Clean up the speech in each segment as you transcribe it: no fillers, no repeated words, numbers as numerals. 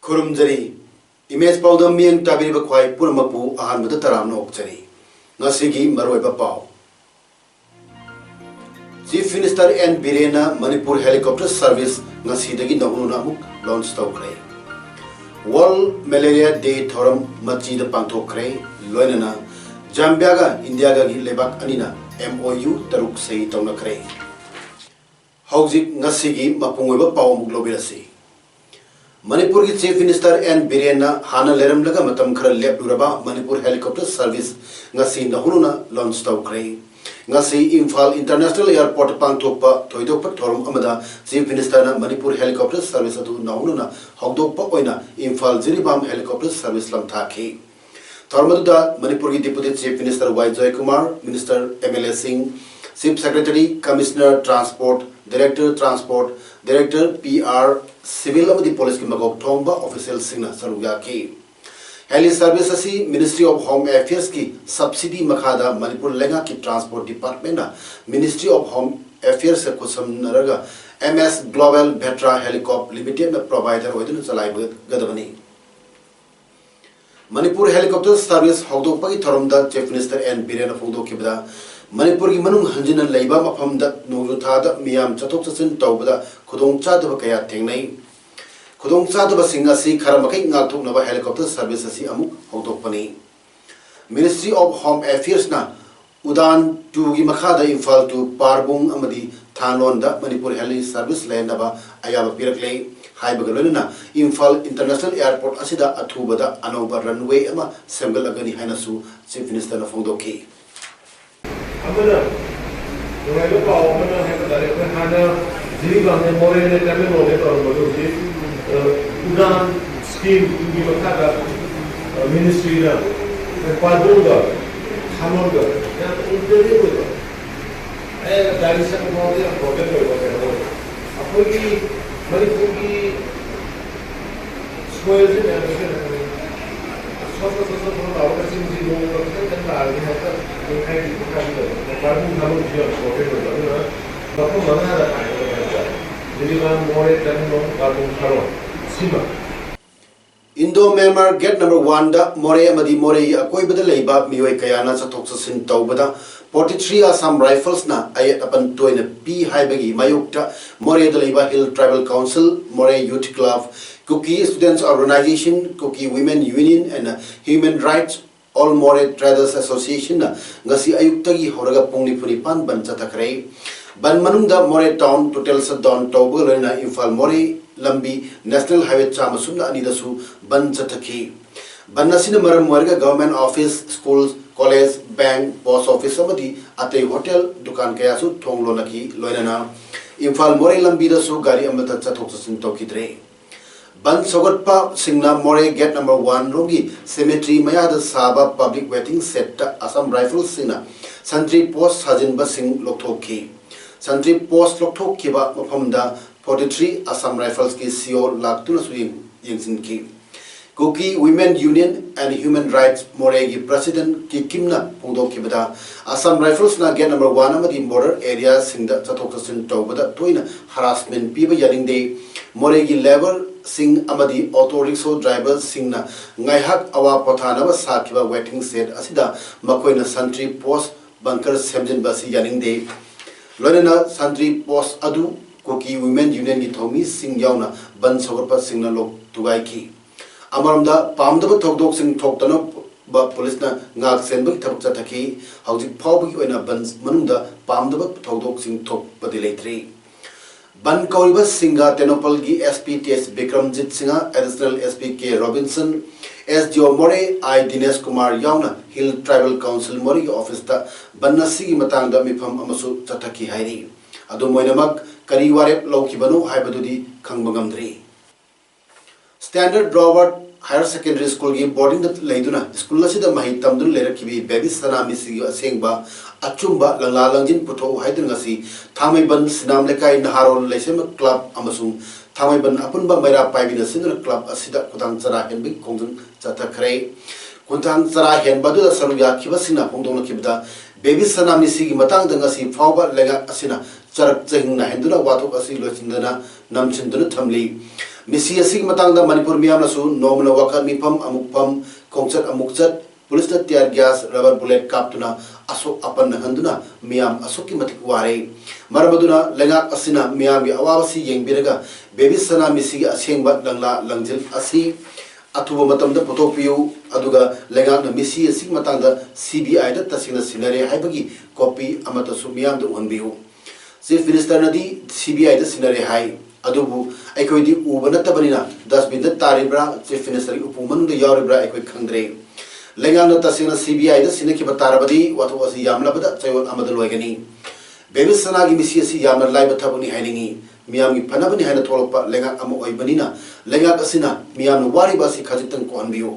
Kurumjari, image Paodam miyang tabiri bakwai puramapu ahan muda taram na okjari. Ngasigi maroi bapao. Chief Minister N. Birena Manipur Helicopter Service ngasidagi naununa muk launch tawkre. World Malaria Day thoram machi da pangthokre loinana Jambiaga Indiaga gi lebak anina MOU taruk sei tawnakre. Haujik ngasigi mapungoi bapao muk lobirasi. Manipur की Chief Minister N. Birena Hana Leram laga matam khara lep duraba Manipur Helicopter Service ngasi nahununa launch tawkre. Ngasi Imphal International Airport pangthokpa thoidokpa thorum amada Chief Minister na Manipur Helicopter Service atu nahununa hawdokpa oina Imphal Jiribam Helicopter Service lam thakhi. Thormaduda Manipur की Deputy Chief Minister Y. Joy Kumar, Minister MLA Singh, Chief Secretary, Commissioner Transport, Director Transport, Director PR, Civil amadi Police ki magok thongba official singna saruya ki. Heli service asi Ministry of Home Affairs ki subsidy makhada Manipur lenga ki Transport Department na Ministry of Home Affairs se kusam naraga MS Global Vetra Helicopter Limited na provider oidun chalai gadabani. Manipur Helicopter Service hawdokpa ki thorumda Chief Minister N. Birena hawdok ki bada Manipur ki manung hanjina leiba mafamda nungruthada miyam chathok chachin tawbada khudong chadaba kaya thengnai. Khudong chadaba sing asi kharamakei ngakthoknaba helicopter service asi amuk hawdokpani. Ministry of Home Affairs na Udan 2 gi makhada Imphal to Parbung amadi Thanlonda Manipur Heli Service lenaba ayaba piraklei haibaga loinana Imphal International Airport asida athubada anoba runway ama semgalagani hainasu Chief Minister na phongdoki. Amana, nungai lo pao amana hai badare ko hana Jiribam ne more ne terminal ne karo bodo ji Udan scheme ki makada ministry na Paodam Thanlon ga ya unde ko ai gari sa ko dia hotel ko ko apo ki Manipur ki soil se ne सब बहुत आवश्यक चीज लोगों को करते हैं आगे है तो दिखाई दिखा भी पार्टी हम लोग जो प्रोफिट होता है ना बापू मना रहा है यदि हम मोरे टर्मिनल पार्टी करो सीमा Indo-Myanmar Gate number 1 da More amadi More akoi bada leiba mioi kayana chathok chasin tawbada 43 Assam Rifles na ayat apan toina P haibagi mayukta More da leiba Hill Tribal Council, More Youth Club, Kuki Students Organization, Kuki Women Union and Human Rights All More Traders Association na ngasi ayuktagi horaga pungni punipan ban chatakre ban manungda More Town total shutdown tawba loina Imphal More Lambi National Highway Chamasumna Anidasu Ban Chataki. Banasina Maram Morga Government Office, Schools, College, Bank, Post Office Samadi, Ate Hotel, Dukan Kayasu, Tonglonaki, Loinana, Imphal More Lambi the Su Gari Amata Chatoksin Tokidre. Ban Sogotpa Singna More Gate number 1 Rogi, Cemetery Mayada Saba Public Waiting Set Assam Rifles Sina, Santri Post Hajin Basing Loktoki. Santri Post Loktoki ba Mapamda 43 Assam Rifles ki CEO Laktuna Swing Yingsin ki. Kuki Women Union and Human Rights Moregi President ki Kimna Pungdo ki bada Assam Rifles na Gate number 1 amadi border area singda chatoksin tawbada toina harassment piba yaring de Moregi labor sing amadi auto rickshaw drivers singna ngaihak awa pothanaba sakiba waiting shed asida makoina santry post bunker semjin basi yaring de loinana santry post adu Kuki Women Union ki thomi sing yauna ban sogorpa singna lok tugai ki amaramda pamdaba thokdok sing thoktana ba police na ngak senba thabak chathaki haujik phawbi oina ban manungda pamdaba thokdok sing thok padileitri ban kauriba singa tenopal gi SPTS Bikramjit Singha additional SPK Robinson SDO More I Dinesh Kumar yauna Hill Tribal Council More ki office ta bannasi gi matangda mifam amasu chathaki hairi adu moinamak Kari warep laukibanu haibadudi khangbangam dri. Standard Robert higher secondary school gi boarding da leiduna school la sida mahi tamdun lera kibi baby sana misi asengba achumba langla langjin putho haidun ngasi thamai ban sinam lekai naharol leisem club amasung thamai ban apunba maira paibina sinur club asida kutang chara henbi kongjun chata khare kuntang chara hen badu da saruya kiba sina pongdong kibda baby sana misi gi matang da ngasi phawba lega asina charak cheng na henduna wathok asi lochindana namchinduna thamli misi asig matang da manipur miyam na su nomna waka mipam amukpam kongchat amukchat police na tear gas rubber bullet kaptuna asok apan na handuna miyam asok ki matik ware marabaduna lengak asina miyam gi awawasi yengbiraga baby sana misi gi asengba langla langjil asi atuba matam da putopiu aduga lengak na misi asig matang da CBI da tasina sinare haibagi copy amata su miyam da unbiu chief minister nadi CBI da sinare hai adubu aikoi di uba natabanina dustbin da taribra chief minister upu manung da yauribra aikoi khangdre lengang na tasina CBI da sinaki batarabadi watho asi yamla bada chayot amadal waigani baby sana gi misi asi yamna lai bathabuni hainingi miyam gi phanabani haina tholokpa lengang ama oibanina lengang asina miyam na wari basi khajitang ko anbiyo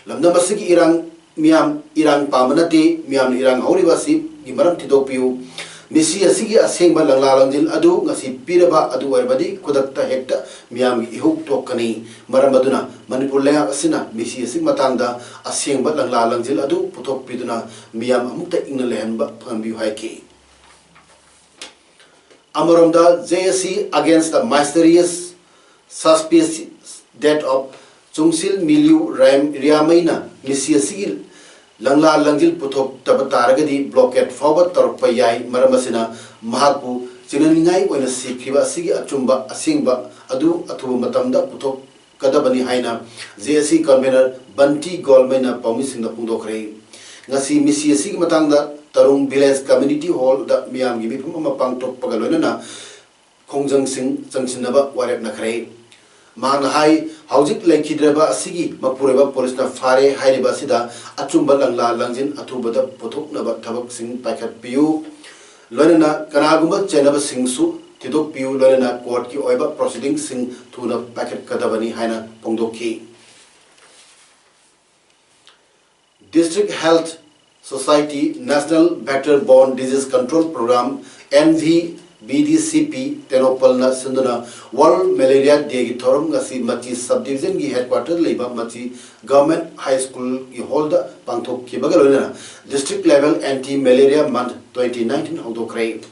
lamna masigi irang miyam irang pamanati miyam irang hori basi gi maram tidokpiu misi asigi asengba langla langjil adu ngasi piraba adu orbadi kudakta hekta miyam ihuk tokkani maramaduna manipur lenga asina misi asig matangda asengba langla langjil adu puthok piduna miyam amukta ingna lehanba phambi haiki amaromda JSC against the mysterious suspicious death of Chungsil Miliu Riamaina misi asigi langla langjil puthok tabataragadi blockade forward torpa yai maramasina mahapu chinaningai oina sikhiba sigi achumba asingba adu athuba matamda puthok kadabani haina JSC convener Banti Golmaina pawmisingna pungdokhre ngasi misi asigi matangda Tarung Village Community Hall da miyam gi mifum ama pangtok pagaloina khongjang sing changsinaba warep nakhre मान हाई हाउजिक लेखिद्रबा असigi मपुरेबा police ना फारे हाइरिबा सिदा अचुंबा लंगला लंजिन अथुबदा पुथुकनबा थबक सिंग पाइखत पियु लोनना कनागुम चेनबा सिंगसु थिदोक पियु लोनना कोर्ट की ओइबा प्रोसीडिंग सिंग थुना पाइखत कदबनी हाइना पोंगदोखि district health society national vector borne disease control programme NV BDCP Tenopal na sinduna World Malaria Day gi thorum ngasi machi subdivision gi headquarter leiba machi government high school gi holda pangthok ki bagalona district level anti malaria month 2019 hodo krai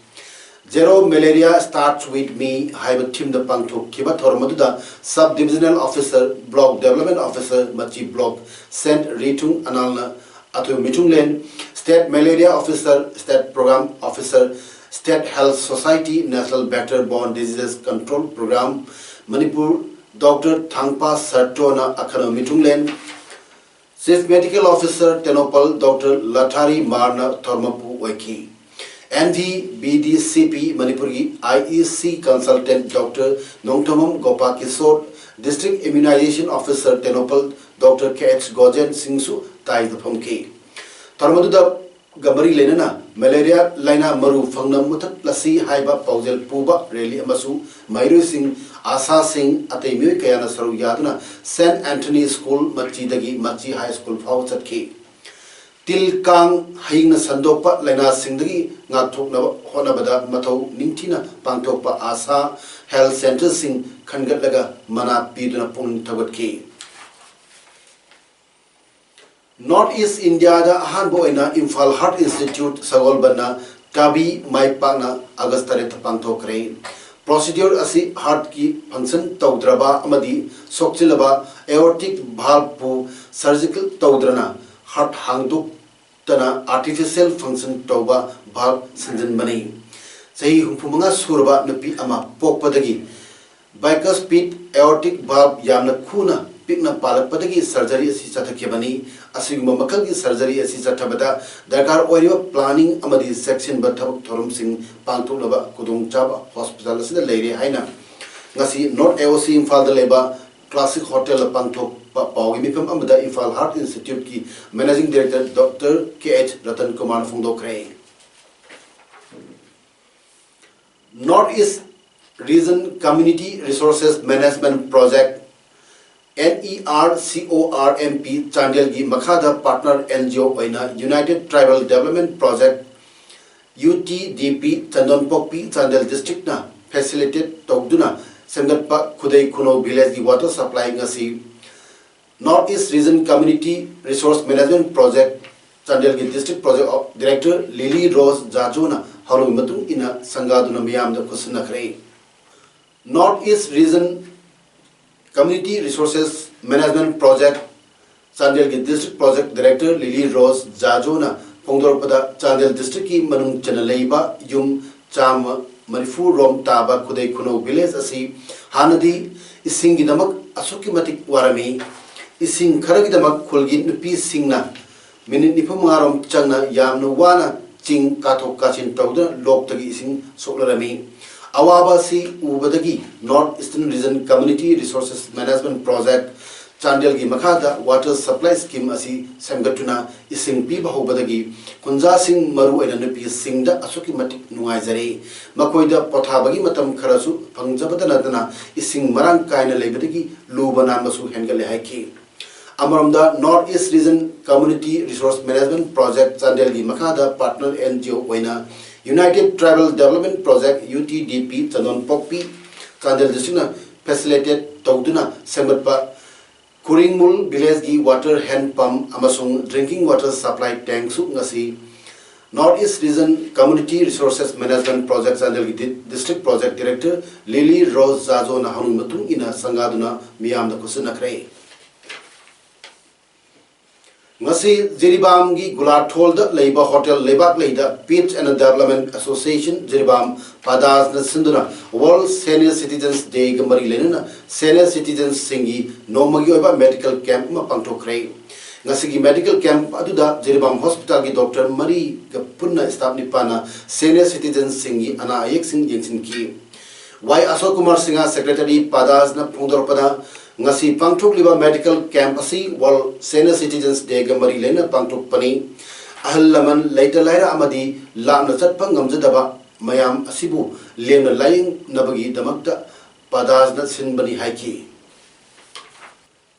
zero malaria starts with me haiba team da pangthok ki ba thorum da subdivisional officer block development officer machi block sent ritung analna athu mitunglen state malaria officer state program officer State Health Society National Vector-Borne Diseases Control Program Manipur Dr. Thangpa Sartona Akhana Mitunglen Chief Medical Officer Tenopal Dr. Lathari Marna Thormapu Waiki NV BDCP Manipur IEC Consultant Dr. Nongtamam Gopakisor District Immunization Officer Tenopal Dr. KH Gojen Singsu Tai Thomki Thormaduda Gamari Lenana Malaria Lina Maru Fangnam Mutat Lasi Haiba Paujel Puba Rally Amasu Mairu Singh Asa Singh Atemi Kayana Saru Yaduna St. Anthony School Machidagi Machi High School Fawchat Ki Til Kang Haing Sandopa Lina Singdagi Ngatuk Honabada Matau Nintina Pangtopa Asa Health Center Singh Kangalaga Mana Piduna Pun Tabat Ki North East India da hanboina Imphal Heart Institute Sagol Bana Kabi Maipana Agastare Pangthokre Procedure asi heart ki function taudraba amadi sokchilaba aortic valve pu surgical taudrana heart hangduk tana artificial function tauba valve sinjan bani sahi humphumanga surba napi ama pokpadagi bicuspid aortic valve yamna khuna pikna palakpadagi surgery asi chathakebani asiguma makalgi surgery asi chathabada darkar oiriba planning amadi section bathabak thorum sing pangtholaba kudong chaba hospital asida leire haina ngasi North AOC Imphal da leba classic hotel pangthok pawgi mifam amada Imphal Heart Institute ki managing director Dr. KH Ratan Kumar Phungdokre North East Region Community Resources Management Project NERCORMP Chandel gi Makhada partner NGO oina United Tribal Development Project UTDP Chandonpokpi Chandel district na facilitate togduna semgatpa khudai kuno village gi water supply ngasi Northeast Region Community Resource Management Project Chandel gi district project director Lily Rose Jajona halu matung ina sangaduna miyam da kusna khre Northeast Region Community Resources Management Project Chandel gi district project director Lily Rose Jajona Pongdorpada Chandel district ki manung chanalaiba yum chama Marifu Rom Taba Kudai Kuno village asi Hanadi Isingi Namak Asuki Matik Warami Ising Karagi Damak Kulgi Nupi Singna Minute Nipumarom Changna Yamnu Wana Ching Kato Kachin Tauda Loktagi Ising Solarami Awaba si Ubadagi North Eastern Region Community Resources Management Project Chandel gi Makhada Water Supply Scheme asi Semgatuna Ising Pi Bahubadagi Kunja Sing Maru and Nupi Singda Asuki Matik Nuaizare Makoida Potabagi Matam Karasu Pangjabatanatana Ising Marang Kaina Lebedagi Lubanamasu Hengale Haiki Amaramda Northeast Region Community Resource Management Project Chandel gi Makhada partner NGO Oina United Tribal Development Project UTDP Chandon Pokpi Chandel district facilitated Togduna Sembatpa Kuringmul village gi water hand pump amasung drinking water supply tank su ngasi Northeast Region Community Resources Management Project Chandel gi district project director Lily Rose Zazo na hanu matung ina sangaduna miyam da kusna kre ngasi Jiribam gi Gulathol da leiba hotel lebak leida Peace and Development Association Jiribam Padas na sinduna World Senior Citizens Day gamari lenana senior citizens singi nomagi oba medical camp ma pangthokre ngasi gi medical camp aduda Jiribam Hospital gi Dr. Mari ga punna staff ni pana senior citizens singi ana ayek sing jengsin ki Y Ashok Kumar Singha Secretary Padas na Pungdorpada ngasi pangthok liba medical camp asi World Senior Citizens Day gamari lena pangthok pani ahal laman later laira amadi lamna chatpa ngamjadaba mayam asibu lemna lying nabagi damakta Padas na sinbani haiki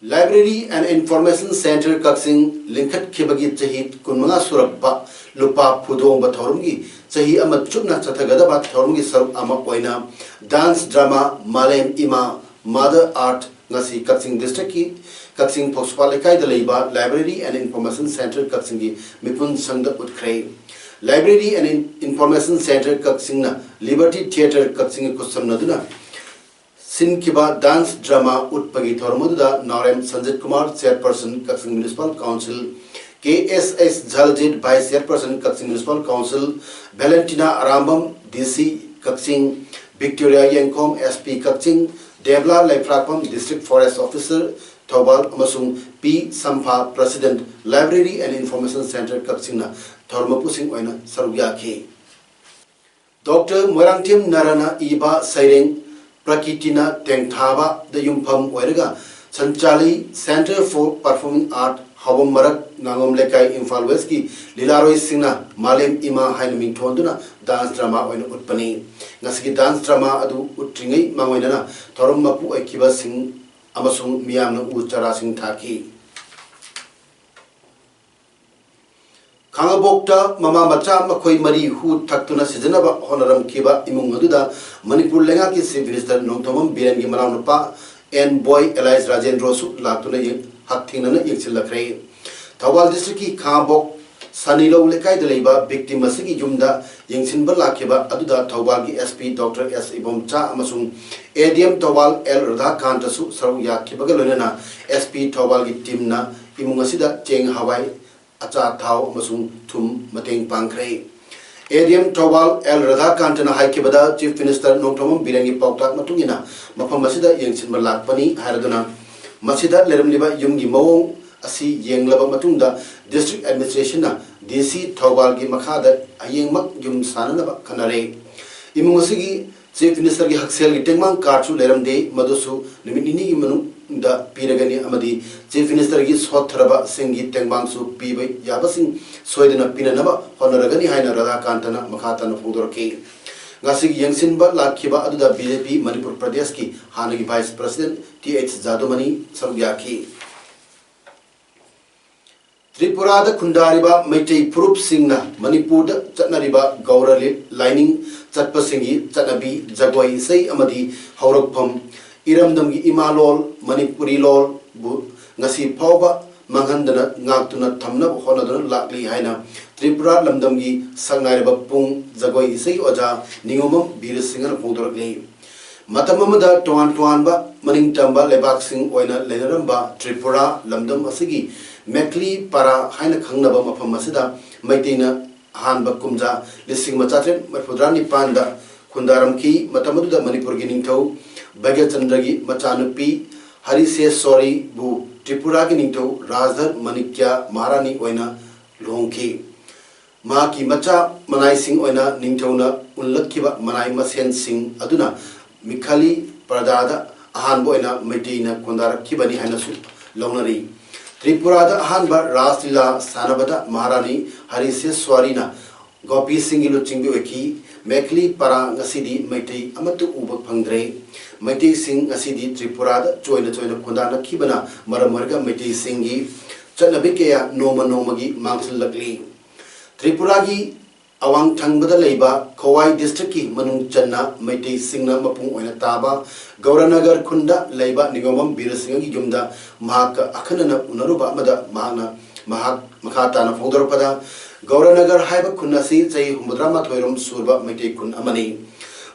Library and Information Center Kaksing Linkat Kibagi Chahit Kunmanga Surabba Lupa Pudong Bathorumgi Chahi Amat Chupna Chathagadaba Thorumgi Sarup Ama Poina Dance Drama Malem Ima Mother Art Ngasi Kaksing District ki Kaksing Pokspalekai Dalaiba Library and Information Center Kaksing gi Mipun Sangda Utkrai Library and Information Center Kaksing na Liberty Theatre Kaksing Kusam Naduna Sinkiba Dance Drama Utpagi Thormuda Narem Sanjit Kumar Chairperson Kaksing Municipal Council KSS Jaljit Vice Chairperson Kaksing Municipal Council Valentina Arambam DC Kaksing Victoria Yankom SP Kaksing Devla Laifrakpam District Forest Officer Thobal Amasung P. Sampha President Library and Information Center Kaksingna Thormapusing Oina Sarugyaki Dr. Morangtim Narana Iba Saireng Prakitina Tengthaba the Yumpam Oirega Sanchali Center for Performing Art Hawam Marak Nangom Lekai Imphal West ki Lilaroi Singna Malem Ima Hainaming Thonduna dance drama oina utpani ngasigi dance drama adu utringai mangoinana thorum mapu akiba sing amasung miyamna uchara sing thaki Khangabokta mama macha makhoi mari hu thaktuna sijanaba honaram kiba imung aduda Manipur lenga ki Chief Minister Nongthomam Biren gi malaunupa and boy Elias Rajendra su latuna hakthingna yekchilakre Thawal district ki Khangabok Sanilo Lekai Deliba victim Masigi Jumda Yingsin Balakiba Aduda Thawal gi SP Dr. S. Ibom Cha Amasung ADM Thawal L. Radha Kantasu Saruya Kibagalona SP Thawal gi Timna Imungasida Cheng Hawaii Acha Thao Amasung Thum Mateng Pankre ADM Thawal L. Radha Kantana Haikibada Chief Minister Nongthomam Birengi Pautak Matungina Mapam Masida Yingsin Balakpani Haraduna Masida Leram Liba Yumgi Mawong asi yenglaba matungda district administration na DC Thawal gi makhada ayengmak yum sananaba kanare imungosigi chief minister gi haksel gi tengmang karchu leramde madusu niminini gi manungda piragani amadi chief minister gi sothraba singi tengmang su pibai yabasing soidana pinanaba honoragani haina radha kantana makhatana pudorke ngasig yangsinba lakhiba aduda BJP Manipur Pradesh ki hanagi Vice President TH Jadumani sarugyaki Tripura da khundariba Meitei Purup Singna Manipur da chatnariba Gaurali lining chatpa singi chanabi jagoi sei amadi haurakpham iramdamgi imalol Manipuri lol bu ngasi phawba manghandana ngakutuna thamnab honaduna lakli haina Tripura lamdamgi sangnariba pung jagoi sei oja ningomam birasingan phongdorakli matamamada tuan ba maning tamba lebak sing oina lenaramba Tripura lamdam asigi Mekli para haina khangnaba mafam asida maiteina hanba kumja lising machatren marfudrani panda khundaram ki matamaduda Manipur gi ningthau Bhagyachandragi machanupi Harise Sori bu Tripura gi ningthau Rajdhar Manikya Maharani oina longki ma ki macha manai sing oina ningthauna unlakkiba manai masen sing aduna Mikhali Pradada ahanba oina maiteina khundarak kibani haina su longnari Tripura da ahanba Raslila Sanabada Maharani Harise Swarina Gopi Singilu Chingbi Weki Mekli Para Ngasidi Maitei Amatu Ubak Pangdre Maitei Sing Ngasidi Tripura da Joina Kundana Kibana Maramarga Maitei Singi Chanabikeya Noma Nomagi Mangsil Lakli Tripura gi Awang Tangbada Leiba Kawai District ki Manung Channa Maitei Singna Mapung Oina Taba Gauranagar Kunda Leiba Nigomam Birasingi Yumda Mahaka Akanana Unaruba Mada Mahana Mahak Makatana Fodorpada Gauranagar Haiba Kunasi Zay Mudrama Toirum Surba Maitei Kun Amani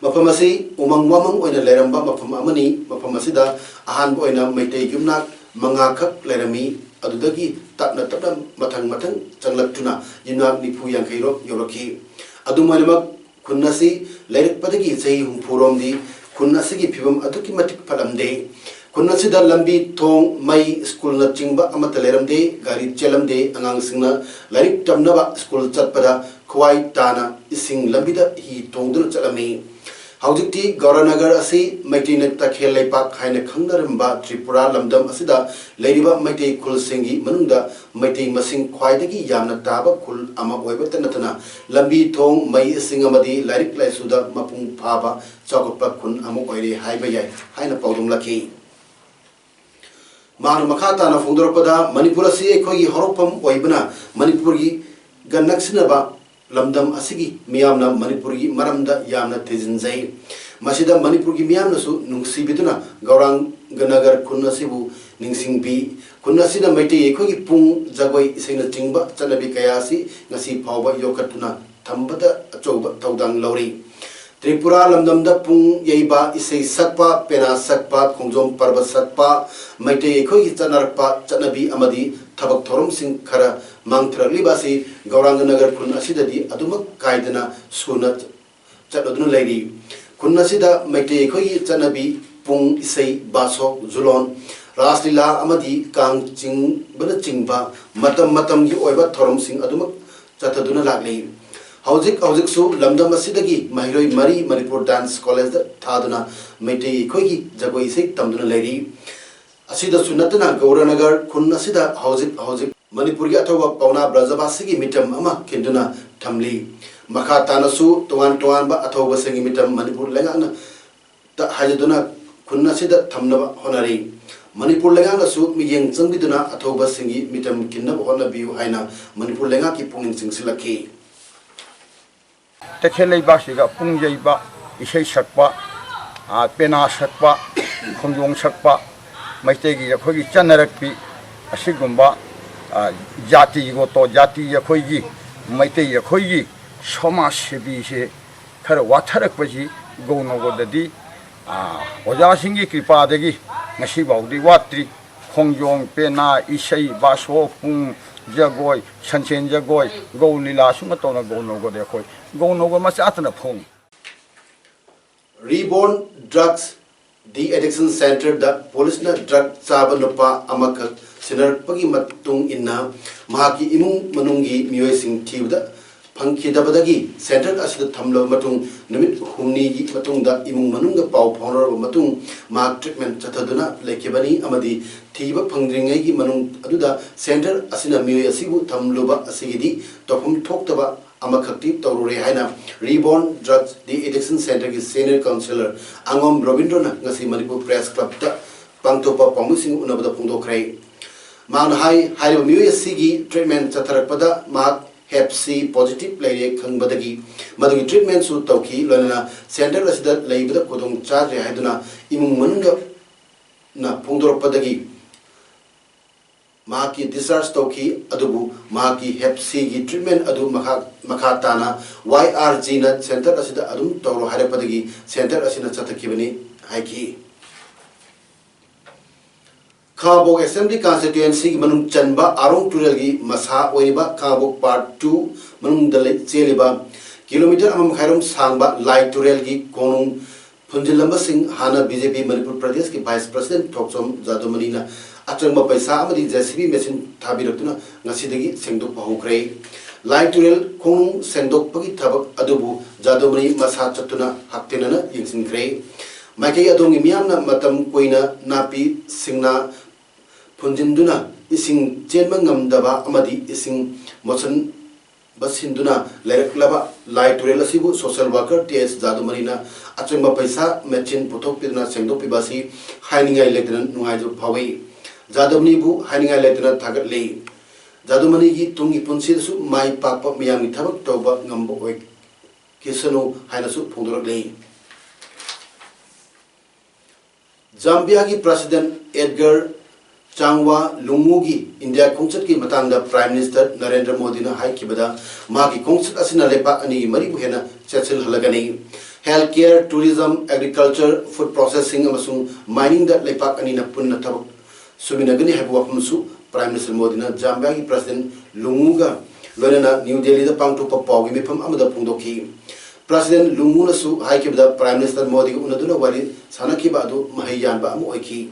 Mapamasi Umang Wamang Oina Leramba Mapam Amani Mapamasida Ahan Oina Maitei Yumnak Mangakak Lerami adudagi tapna matang changlaktuna yinak nipu yankairo yoraki adumaima kunnasi lairik padagi sei humphuromdi kunnasi gi phibam aduki matik phalamde kunnasi da lambi thong mai school na chingba amata leramde gari chelamde angang singna lairik tamnaba school chatpada khwai tana ising lambida hi tongdur chalami Haujikti Gauranagar asi Maitina Takhel Leipak Haina Khangnaramba Tripura Lamdam asida Leiriba Maitei Kul Singi Manunda Maitei Masing Khwaidagi Yamna Taba Kul Ama Oibata Natana Lambi Thong Mai Singamadi Lairik Laisuda Mapung Phaba Chakapa Kun Ama Oire Haibayai Haina Paodam Laki Manu Makatana Fungdoropada Manipurasi Ekoi Horopam Oibana Manipuri Ganaksinaba Lamdam asigi miyamna Manipuri maramda yamna tezinjai masida Manipuri miyamna su nungsibiduna gaurang ganagar kunnasibu ningsingbi kunnasida maitei ekhoi pung jagoi iseina tingba chanabi kayasi ngasi phawba yokatuna thambada achouba tawdang lauri Tripura lamdamda pung yeiba isei sakpa pena sakpa khongjom parba sakpa maitei ekhoi chanarpa chanabi amadi thabak thorom sing khara mangthralibasi Gauranganagar kun asidadi adumak kaidana suna chadoduna leiri kun asida maitei khoi chanabi pung isei baso zulon raslila amadi kang ching bana chingba matam gi oiba thorom sing adumak chataduna lagli Haujik su lamdam asidagi mahiroi mari Manipur Dance College da thaduna maitei khoi gi jagoi sei tamduna leiri asida sunatana Gauranagar kun asida haujik Manipur gi athawa pauna brajabasi mitam ama kenduna thamli makha tanasu tuan ba athawa sengi mitam Manipur lengana ta hajaduna kunna sida thamnaba honari Manipur lengana su miyeng changbiduna athawa sengi mitam kinnaba honabiu haina Manipur lenga ki pungin singsilaki Takhelai basiga pungjaiba isai sakpa pena sakpa khongjong sakpa maitegi akhoi chanarakpi asigumba Jati goto jati yakhoigi maitei yakhoigi समाज सेवी से खर वाथरकपसि गौनगोददी ओजासिंगी कृपादगी ngasi बाउदी वात्री खोंजों पेना इसई बासो पुंग जगोय संसेन जगोय गौ लीला सुमतोना गौनगोदे खोय गौनगो मचातना Phong Reborn Drugs De-Addiction Center da police na drug chaba nupa amaka sinarpagi matung inna mahaki imung manungi miyoi sing thiuda phangkhidabadagi center asida thamlo matung numit humni gi matung da imung manunga pau phonor matung ma treatment chathaduna lekebani amadi thiba phangdringai gi manung aduda center asina miyoi asibu thamloba asigidi tokhum thoktaba अमखक्ति तौरुरे हाइना reborn drugs de addiction centre की senior counsellor Angom रविंद्रना ngasi Manipur Press Club ta pangtopa pamusing unabada phungdokrai mang hai hairo miu sigi treatment chatharakpada mak hep c positive player khangbadagi madagi treatment su tawki lonana center asida leibada kodong charge haiduna imung manunga na phungdorpadagi Maki discharge toki adubu maki hep c gi treatment adu makhatana YRG na center asida adum tawro harapadagi center asina chathakibani haiki Khabok Assembly constituency manung chanba arong tural gi masa oiba Khabok part 2 manung dalai cheliba kilometer amam khairam sangba lai tural gi konung punjilamba singh hana BJP Manipur Pradesh ki vice president Thoksom Jadumani na Achangba paisa amadi JCB machine thabiratuna ngasidagi sengdok pahukrai lai turel khong sengdok pagi thabak adubu Jadumani masa chatuna haktenana yingsinkrei makai adongi miyamna matam koina napi singna punjinduna ising chenma ngamdaba amadi ising mosan basinduna leraklaba lai turel asibu social worker TS Jadumani na achangba paisa machine puthok pidna sengdok pibasi hainingai lekdan nungaijo phawai Jadumani bu haninga letna thagat le Jadumani gi tungi punsil su mai pakpa miyami thabak toba ngambo oi kisano haina su phungdorak le Zambia gi president Edgar Changwa Lungu gi India khongchat ki matangda Prime Minister Narendra Modi na haikibada ma gi khongchat asina lepa ani mari bu hena chachil halagani healthcare tourism agriculture food processing amasung mining da lepa ani na punna thabak Suminagani habu wapumsu Prime Minister Modi na Zambia ki President Lungu ga lonana New Delhi da pangtopa pawgi mifam amada phungdoki President Lungu na su haikibda Prime Minister Modi ga unaduna wali sanakiba adu mahayyanba amu oiki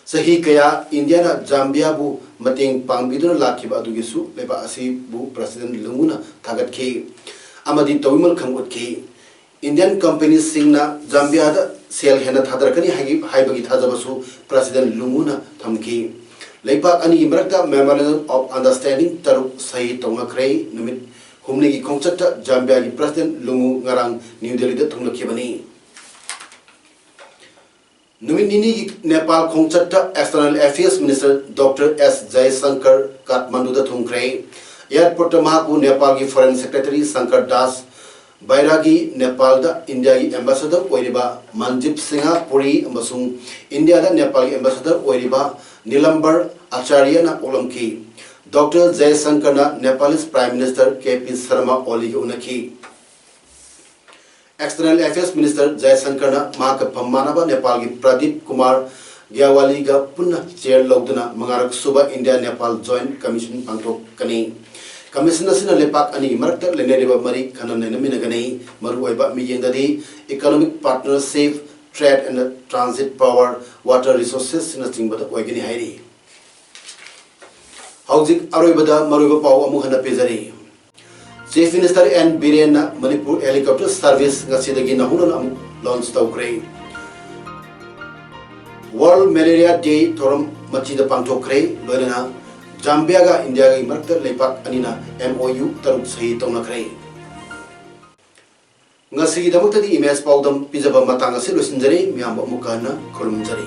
sahi kaya India na Zambia bu mateng pangbiduna lakiba adu gisu leba asi bu President Lungu na thagatki amadi tawimal khangotki Indian companies singna Zambia da sel hena thadarakani haibagi thajabasu President Lungu na thamki leipak ani imrakta memorandum of understanding taruk sahi tongakrei numit humni gi khongchatta Zambia gi President Lungu ngarang New Delhi da thunglakibani numit nini gi Nepal khongchatta External Affairs Minister Dr. S. Jayasankar Kathmandu da thungkrei airport mahaku Nepal gi Foreign Secretary Shankar Das Bairagi Nepal da India gi ambassador oiriba Manjip Singha Puri amasung India da Nepal gi ambassador oiriba Nilambar Acharya na olamki Dr. Jayasankar na Nepalese Prime Minister KP Sharma Oli gi unaki External Affairs Minister Jayasankar na mahaka phammanaba Nepal gi Pradeep Kumar Gyawali ga punna chair lawduna mangarak suba India Nepal Joint Commission pangtok kani Commission asina lepak ani marakta leneriba mari khanan naminaganai maruoiba miyengdadi economic partnership trade and transit power water resources sina tingbada oigini hairi Haujik aroibada maruiba paw amu hana pejari Chief Minister N Biren Manipur helicopter service ngasidagi nahunan amu launch tawkrei World Malaria Day thoram machida pangthokrei loina Zambia ga India ga marakta lepak anina MOU taruk sahi tongnakrai ngasi damuktadi image paudam pijaba matanga se losinjari miyamba mukana khulumjari